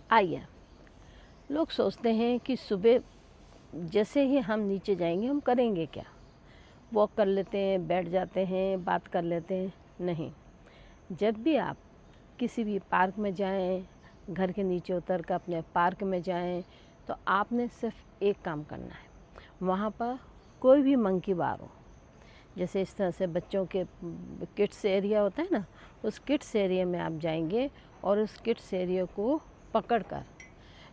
आइए, लोग सोचते हैं कि सुबह जैसे ही हम नीचे जाएंगे हम करेंगे क्या। वॉक कर लेते हैं, बैठ जाते हैं, बात कर लेते हैं। नहीं, जब भी आप किसी भी पार्क में जाएं, घर के नीचे उतर कर अपने पार्क में जाएं, तो आपने सिर्फ एक काम करना है। वहाँ पर कोई भी मंकी बार हो, जैसे इस तरह से बच्चों के किड्स एरिया होता है ना, उस किड्स एरिया में आप जाएंगे और उस किड्स एरिया को पकड़कर,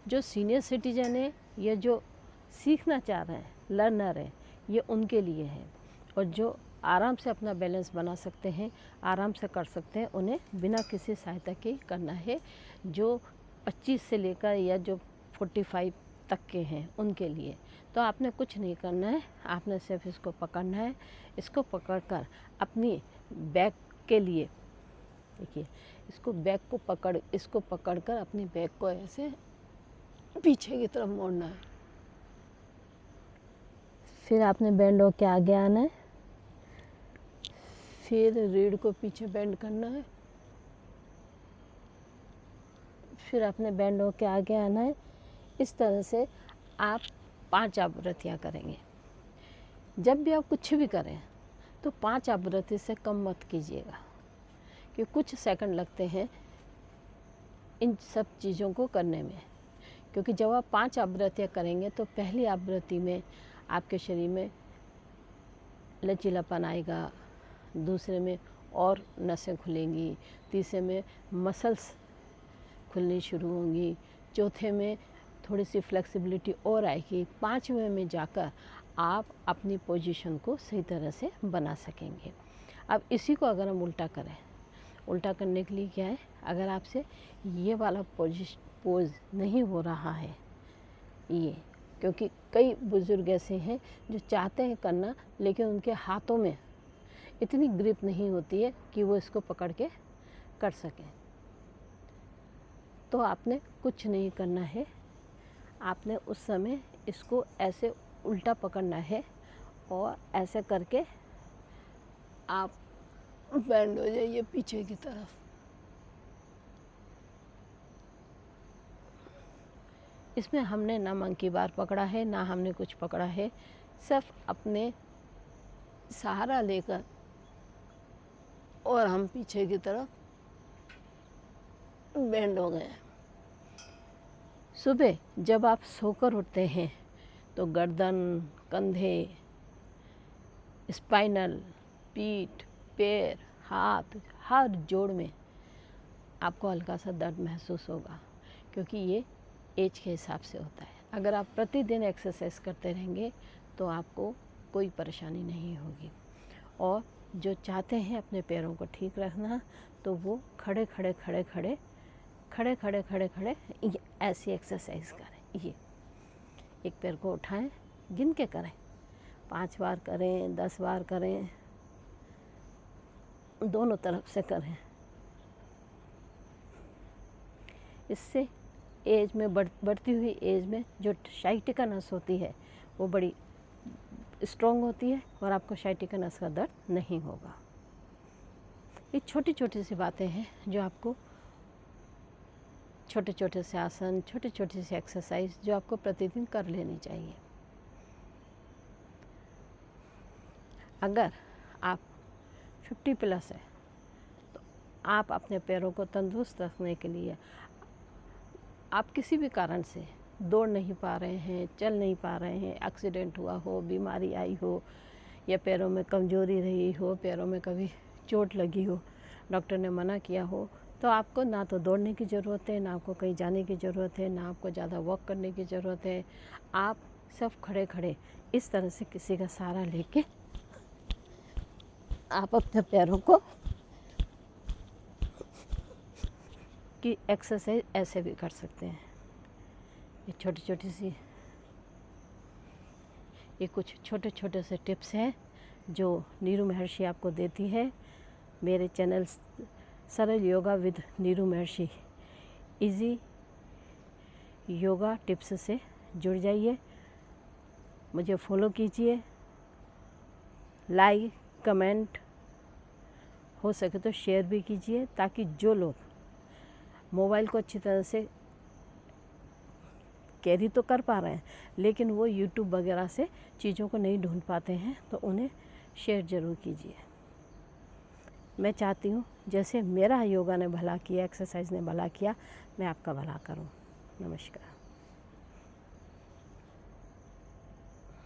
जो सीनियर सिटीजन है या जो सीखना चाह रहे हैं, लर्नर हैं, ये उनके लिए है। और जो आराम से अपना बैलेंस बना सकते हैं, आराम से कर सकते हैं, उन्हें बिना किसी सहायता के करना है। जो 25 से लेकर या जो 45 तक के हैं उनके लिए तो आपने कुछ नहीं करना है, आपने सिर्फ इसको पकड़ना है। इसको पकड़कर अपनी बैक के लिए, देखिए, इसको पकड़कर अपनी बैक को ऐसे पीछे की तरफ मोड़ना है। फिर आपने बेंड होके आगे आना है, फिर रीढ़ को पीछे बेंड करना है, फिर आपने बेंड होके आगे आना है। इस तरह से आप 5 आवृत्तियाँ करेंगे। जब भी आप कुछ भी करें तो 5 आवृत्ति से कम मत कीजिएगा, क्योंकि कुछ सेकंड लगते हैं इन सब चीज़ों को करने में। क्योंकि जब आप 5 आवृत्तियाँ करेंगे तो पहली आवृत्ति में आपके शरीर में लचीलापन आएगा, दूसरे में और नसें खुलेंगी, तीसरे में मसल्स खुलनी शुरू होंगी, चौथे में थोड़ी सी फ्लेक्सिबिलिटी और आएगी, 5वें में जाकर आप अपनी पोजीशन को सही तरह से बना सकेंगे। अब इसी को अगर हम उल्टा करें, उल्टा करने के लिए क्या है, अगर आपसे ये वाला पोज नहीं हो रहा है, ये, क्योंकि कई बुज़ुर्ग ऐसे हैं जो चाहते हैं करना लेकिन उनके हाथों में इतनी ग्रिप नहीं होती है कि वो इसको पकड़ के कर सकें। तो आपने कुछ नहीं करना है, आपने उस समय इसको ऐसे उल्टा पकड़ना है और ऐसे करके आप बेंड हो जाइए पीछे की तरफ। इसमें हमने ना मंकी बार पकड़ा है, ना हमने कुछ पकड़ा है, सिर्फ अपने सहारा लेकर और हम पीछे की तरफ बेंड हो गए। सुबह जब आप सोकर उठते हैं तो गर्दन, कंधे, स्पाइनल, पीठ, पैर, हाथ, हर जोड़ में आपको हल्का सा दर्द महसूस होगा, क्योंकि ये एज के हिसाब से होता है। अगर आप प्रतिदिन एक्सरसाइज करते रहेंगे तो आपको कोई परेशानी नहीं होगी। और जो चाहते हैं अपने पैरों को ठीक रखना, तो वो खड़े खड़े खड़े खड़े खड़े खड़े खड़े खड़े ऐसी एक्सरसाइज करें। ये एक पैर को उठाएं, गिन के करें, 5 बार करें, 10 बार करें, दोनों तरफ से करें। इससे एज में बढ़ती हुई एज में जो साइटिका नस होती है वो बड़ी स्ट्रॉन्ग होती है और आपको साइटिका नस का दर्द नहीं होगा। ये छोटी छोटी सी बातें हैं जो आपको, छोटे छोटे से आसन, छोटे छोटे से एक्सरसाइज जो आपको प्रतिदिन कर लेनी चाहिए। अगर आप 50+ है तो आप अपने पैरों को तंदुरुस्त रखने के लिए, आप किसी भी कारण से दौड़ नहीं पा रहे हैं, चल नहीं पा रहे हैं, एक्सीडेंट हुआ हो, बीमारी आई हो, या पैरों में कमजोरी रही हो, पैरों में कभी चोट लगी हो, डॉक्टर ने मना किया हो, तो आपको ना तो दौड़ने की ज़रूरत है, ना आपको कहीं जाने की ज़रूरत है, ना आपको ज़्यादा वॉक करने की ज़रूरत है। आप सब खड़े खड़े इस तरह से किसी का सहारा लेके आप अपने पैरों को की एक्सरसाइज ऐसे भी कर सकते हैं। ये छोटी छोटी सी, ये कुछ छोटे छोटे से टिप्स हैं जो नीरू महर्षि आपको देती है। मेरे चैनल सरल yoga with Neeru Maharshi easy yoga tips से जुड़ जाइए, मुझे फॉलो कीजिए, लाइक, कमेंट, हो सके तो शेयर भी कीजिए, ताकि जो लोग मोबाइल को अच्छी तरह से कैरी तो कर पा रहे हैं, लेकिन वो यूट्यूब वगैरह से चीज़ों को नहीं ढूंढ पाते हैं, तो उन्हें शेयर ज़रूर कीजिए। मैं चाहती हूँ जैसे मेरा योगा ने भला किया, एक्सरसाइज ने भला किया, मैं आपका भला करूँ। नमस्कार।